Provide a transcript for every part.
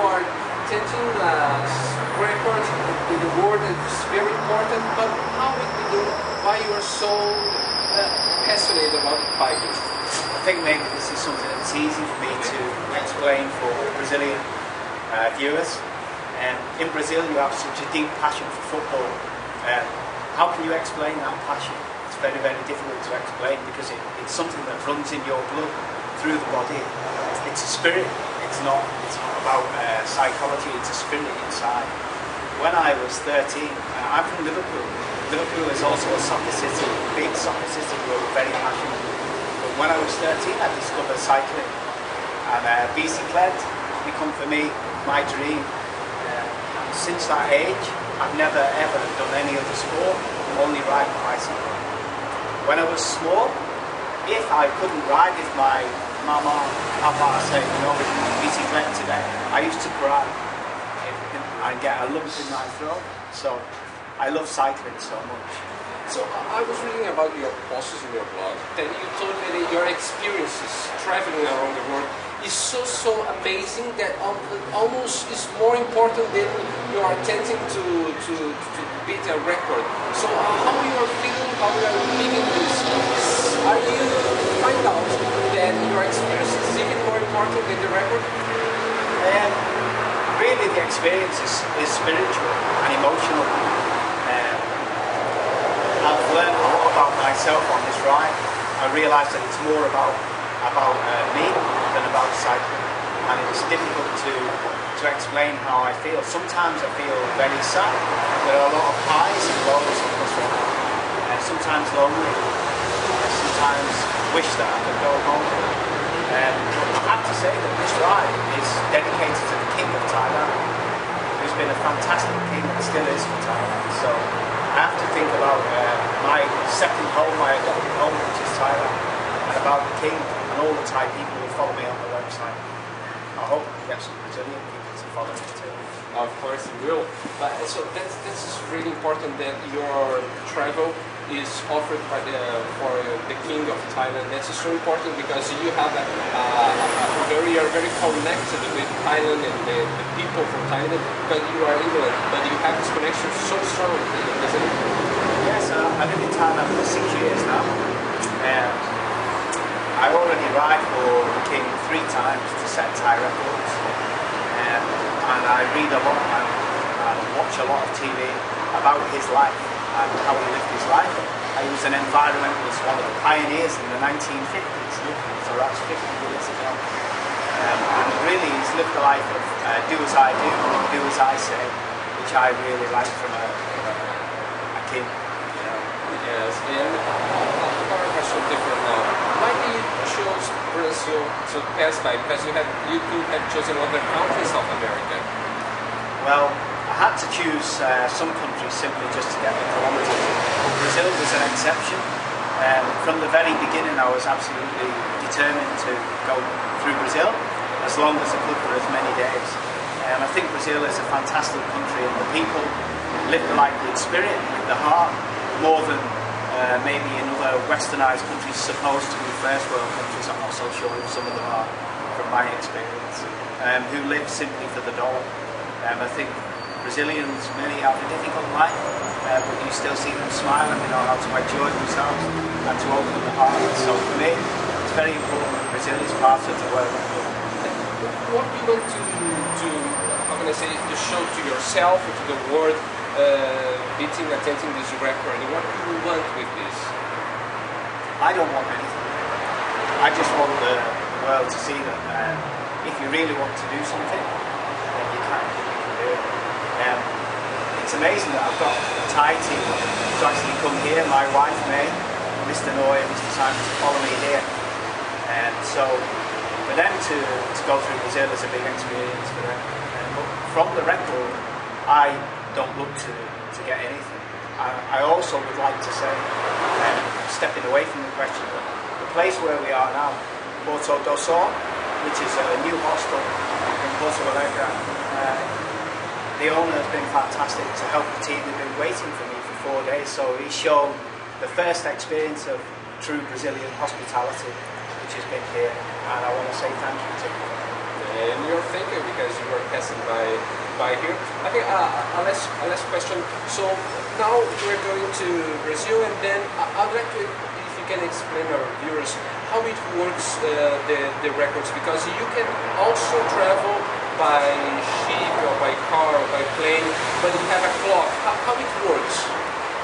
are setting a record in the world that is very important, but how it begin? Why you are so passionate about biking? I think maybe this is something that's easy for me to explain for Brazilian viewers. In Brazil you have such a deep passion for football. How can you explain that passion? It's very, very difficult to explain because it's something that runs in your blood through the body. It's a spirit. It's not about psychology. It's a spirit inside. When I was 13, I'm from Liverpool. Liverpool is also a soccer city, big soccer city. We're very passionate. But when I was 13, I discovered cycling, and bicyclette become for me my dream. Since that age, I've never ever done any other sport, only ride my bicycle. When I was small, if I couldn't ride, if my mama, papa said, no, bicyclette today, I used to cry. I'd get a lump in my throat. So I love cycling so much. So I was reading about your posts in your blog that you told me that your experiences traveling around the world is so amazing that almost is more important than you are attempting to beat a record. So how you are feeling, how you are living this? Are you find out that your experience is even more important than the record? Really, the experience is spiritual and emotional. I've learned a lot about myself on this ride. I realised that it's more about me than about cycling, and it's difficult to explain how I feel. Sometimes I feel very sad. There are a lot of highs and lows on this ride, and sometimes lonely. Sometimes wish that I could go home. I have to say that this ride is dedicated to the King of Thailand, who's been a fantastic king and still is for Thailand. So I have to think about my second home, my adopted home, which is Thailand, and about the king and all the Thai people who follow me on the website. I hope we get some Brazilian people to follow me too. Of course you will. But so that's really important that your travel is offered by for the King of Thailand. That's so important because you have you're very connected with Thailand and the people from Thailand because you are England, but you have this connection so strong, isn't it? Yes, I live in Thailand for 6 years now. I already ride for the King 3 times to set Thai records, and I read a lot and watch a lot of TV about his life and how he lived his life. He was an environmentalist, one of the pioneers in the 1950s, so that's 50 years ago. And really he's lived a life of do as I do as I say, which I really like from a king. You know. Yes, and another question different now. Why did you choose Brazil to pass by? Because you could have chosen other countries of America. Well, I had to choose some countries simply just to get the kilometres. Brazil was an exception. From the very beginning I was absolutely determined to go through Brazil as long as I could for as many days. I think Brazil is a fantastic country and the people live the life with spirit, with the heart, more than maybe in other westernised countries supposed to be first world countries. I'm not so sure if some of them are, from my experience, who live simply for the dollar. I think Brazilians really have a difficult life, but you still see them smile and they know how to enjoy themselves and to open the heart. So for me, it's very important that Brazil is part of the world. What do you want to how can I say, to show to yourself or to the world attempting this record? What do you want with this? I don't want anything. I just want the world to see that if you really want to do something, then you can do it. It's amazing that I've got a Thai team to actually come here, my wife May, Mr. Noy and Mr. Simon to follow me here. And so for them to go through Brazil is a big experience for them. But from the record, I don't look to get anything. I also would like to say, stepping away from the question, the place where we are now, Porto which is a new hostel in Porto Alegre, the owner has been fantastic to help the team. They've been waiting for me for 4 days, so he's shown the first experience of true Brazilian hospitality, which has been here, and I want to say thank you to him. And you're thinking because you were passing by here. I think a last question. So now we're going to Brazil, and then I'd like to, if you can explain our viewers how it works, the records, because you can also travel by ship or by car or by plane, but you have a clock. How it works?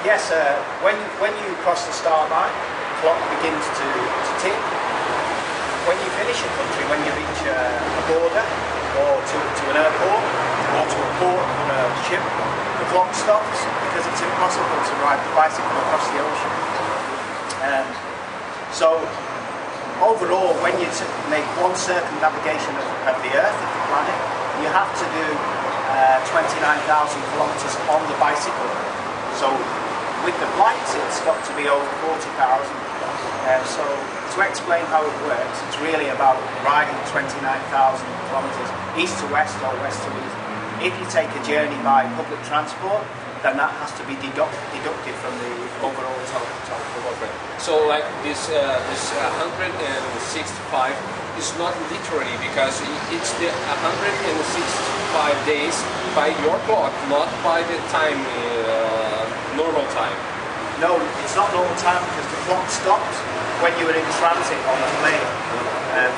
Yes, when you cross the start line, the clock begins to tick. When you finish a country, when you reach a border or to an airport or to a port on a ship, the clock stops because it's impossible to ride the bicycle across the ocean. So overall, when you make one circumnavigation of the Earth, of the planet, you have to do 29,000 kilometers on the bicycle. So with the flights, it's got to be over 40,000. So to explain how it works, it's really about riding 29,000 kilometers east to west or west to east. If you take a journey by public transport, then that has to be deducted from the overall total. So like this 165 is not literally, because it's the 165 days by your clock, not by the time, normal time. No, it's not normal time because the clock stops when you are in transit on a plane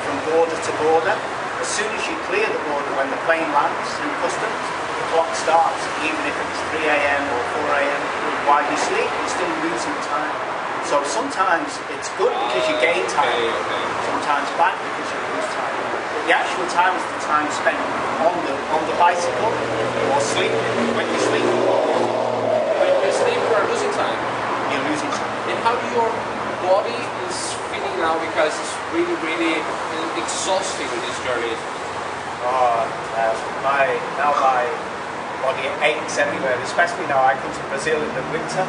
from border to border. As soon as you clear the border, when the plane lands through customs, the clock starts, even if it's 3 a.m. or 4 a.m. While you sleep, you're still losing time. So sometimes it's good because you gain time, sometimes bad because you lose time. But the actual time is the time spent on the bicycle or sleeping. When you sleep, you are losing time. You're losing time. And how your body is feeling now, because it's really, really exhausting this journey? Now my body aches everywhere, especially now I come to Brazil in the winter.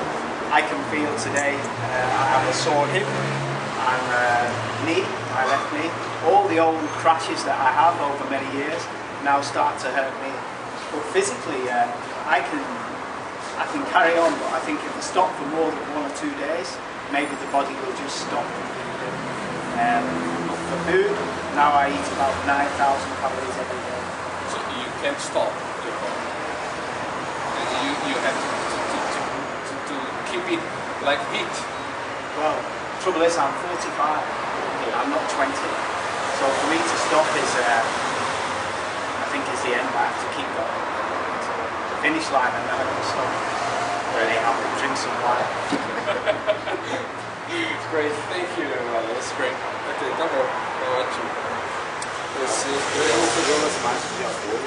I can feel today I have a sore hip and knee, my left knee. All the old crashes that I have over many years now start to hurt me. But physically, I can carry on, but I think if I stop for more than 1 or 2 days, maybe the body will just stop completely. For food, now I eat about 9,000 calories every day. So you can't stop your body. And you have to keep it like heat. Well, trouble is I'm 45, I'm not 20. So for me to stop is, I think is the end. I have to keep going to the finish line and then I'm going to stop. Really, I'll drink some wine. It's great, thank you. That's great. Ok, tá bom, é ótimo. Esse é um programa mais de apoio.